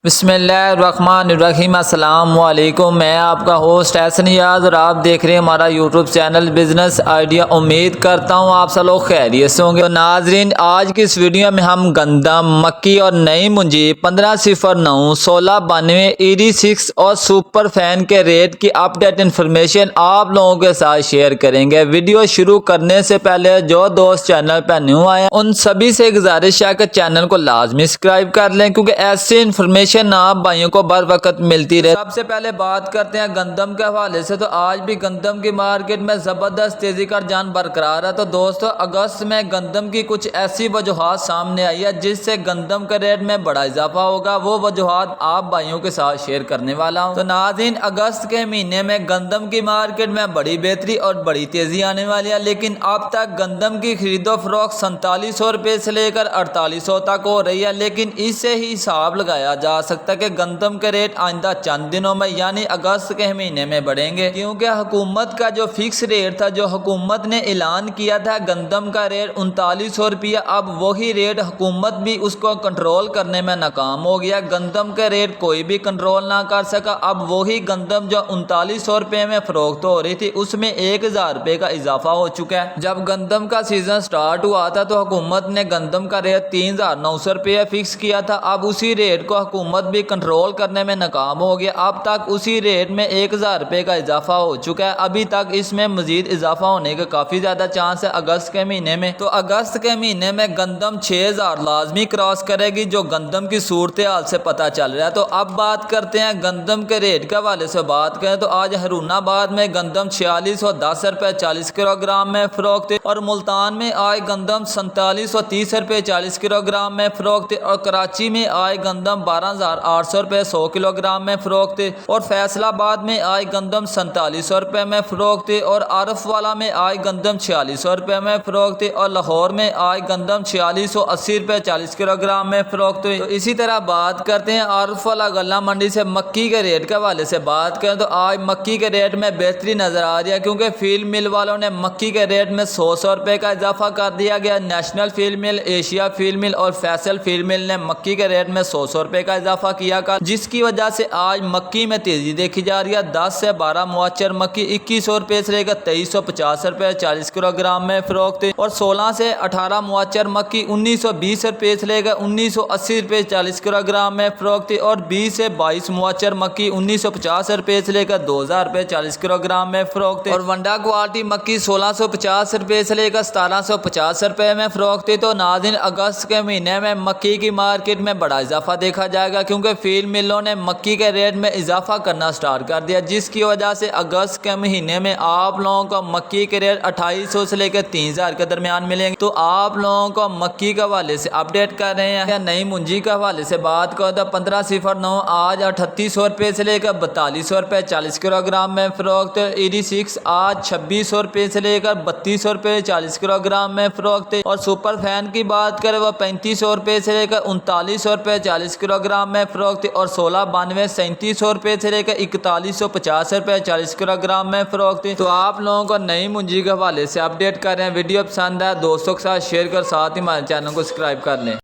بسم اللہ الرحمن الرحیم۔ السلام علیکم، میں آپ کا ہوسٹ احسن نیاز اور آپ دیکھ رہے ہیں ہمارا یوٹیوب چینل بزنس آئیڈیا۔ امید کرتا ہوں آپ سب لوگ خیریت سے ہوں گے۔ تو ناظرین، آج کی اس ویڈیو میں ہم گندم، مکی اور نئی منجی 1509 1692 ED6 اور سپر فین کے ریٹ کی اپ ڈیٹ انفارمیشن آپ لوگوں کے ساتھ شیئر کریں گے۔ ویڈیو شروع کرنے سے پہلے جو دوست چینل پہ نیو آئے ان سبھی سے گزارش ہے کہ چینل کو لازمی سبسکرائب کر لیں، کیونکہ ایسی انفارمیشن آپ بھائیوں کو بر وقت ملتی رہے۔ سب سے پہلے بات کرتے ہیں گندم کے حوالے سے، تو آج بھی گندم کی مارکیٹ میں زبردست تیزی کا رجحان برقرار ہے۔ تو دوستو، اگست میں گندم کی کچھ ایسی وجوہات سامنے آئی ہے جس سے گندم کے ریٹ میں بڑا اضافہ ہوگا، وہ وجوہات آپ بھائیوں کے ساتھ شیئر کرنے والا ہوں۔ تو ناظرین، اگست کے مہینے میں گندم کی مارکیٹ میں بڑی بہتری اور بڑی تیزی آنے والی ہے، لیکن اب تک گندم کی خرید و فروخت 4700 روپے سے لے کر 4800 تک ہو رہی ہے، لیکن اس سے ہی حساب لگایا جا سکتا ہے کہ گندم کے ریٹ آئندہ چند دنوں میں یعنی اگست کے مہینے میں بڑھیں گے، کیونکہ حکومت کا جو فکس ریٹ تھا، جو حکومت نے اعلان کیا تھا گندم کا ریٹ 3900 روپیہ، اب وہی ریٹ حکومت بھی اس کو کنٹرول کرنے میں ناکام ہو گیا۔ گندم کے ریٹ کوئی بھی کنٹرول نہ کر سکا۔ اب وہی گندم جو 3900 روپے میں فروخت ہو رہی تھی، اس میں 1000 روپے کا اضافہ ہو چکا ہے۔ جب گندم کا سیزن سٹارٹ ہوا تھا تو حکومت نے گندم کا ریٹ 3900 روپے فکس کیا تھا، اب اسی ریٹ کو حکومت بھی کنٹرول کرنے میں ناکام ہو گیا۔ اب تک اسی ریٹ میں 1000 روپے کا اضافہ ہو چکا ہے، ابھی تک اس میں مزید اضافہ ہونے کے کافی زیادہ چانس ہے اگست کے مہینے میں۔ تو اگست کے مہینے میں گندم 6000 لازمی کراس کرے گی، جو گندم کی صورتحال سے پتہ چل رہا ہے۔ تو اب بات کرتے ہیں گندم کے ریٹ کے حوالے سے بات کریں تو آج ہرون آباد میں گندم 4610 روپے 40 کلو گرام میں فروخت، اور ملتان میں آج گندم 4730 روپے 40 کلو گرام میں فروخت، اور کراچی میں آج گندم 12800 روپے 100 کلو گرام میں فروخت، اور فیصل آباد میں آج گندم 4700 روپے میں فروخت، اور عارف والا میں آج گندم 4600 روپے میں فروخت، اور لاہور میں آج گندم 4680 روپے 40 کلو گرام میں فروخت۔ تو اسی طرح بات کرتے ہیں عارف والا غلہ منڈی سے مکی کے ریٹ کے حوالے سے بات کریں تو آج مکی کے ریٹ میں بہتری نظر آ رہی ہے، کیونکہ فیل مل والوں نے مکی کے ریٹ میں 100 روپے کا اضافہ کر دیا گیا۔ نیشنل فیل مل، ایشیا فیل مل اور فیصل فیل مل نے مکی کے ریٹ میں 100 روپے کا اضافہ کیا، جس کی وجہ سے آج مکی میں تیزی دیکھی جا رہی ہے۔ 10 سے 12 موچر مکی 2100 روپے سے لے کر 2350 روپے 40 کلو گرام میں فروخت، اور 16 سے 18 موچر مکی 1920 روپے سے لے کر 1980 روپے 40 کلو گرام میں فروخت، اور 20 سے 22 موچر مکی 1950 روپے سے لے کر 2000 روپے 40 کلو گرام میں فروخت، اور ونڈا کوالٹی مکی 1650 روپے سے لے کر 1750 روپے میں فروخت۔ تو ناظرین، اگست کے مہینے میں مکی کی مارکیٹ میں بڑا اضافہ دیکھا جائے گا، کیونکہ فیل ملوں نے مکی کے ریٹ میں اضافہ کرنا سٹارٹ کر دیا، جس کی وجہ سے اگست کے مہینے میں آپ لوگوں کو مکی کے ریٹ 2800 سے لے کر 3000 کے درمیان ملیں گے۔ تو آپ لوگوں کو مکی کے حوالے سے اپ ڈیٹ کر رہے ہیں۔ نئی منجی کے حوالے سے بات کرو تو 1509 آج 3800 روپے سے لے کر 4200 روپے 40 کلو گرام میں فروخت، ED6 آج 2600 روپے سے لے کر 3200 روپے 40 کلو گرام میں فروخت، اور سپر فین کی بات کریں وہ 3500 روپے سے لے کر 3900 روپے 40 کلو گرام میں فروخت، اور 1692 3700 روپے سے لے کر 4150 روپے 40 کلو گرام میں فروخت۔ تو آپ لوگوں کو نئی منجی کے حوالے سے اپ ڈیٹ کر رہے ہیں۔ ویڈیو پسند ہے دوستوں کے ساتھ شیئر کر، ساتھ ہی ہمارے چینل کو سبسکرائب کر لیں۔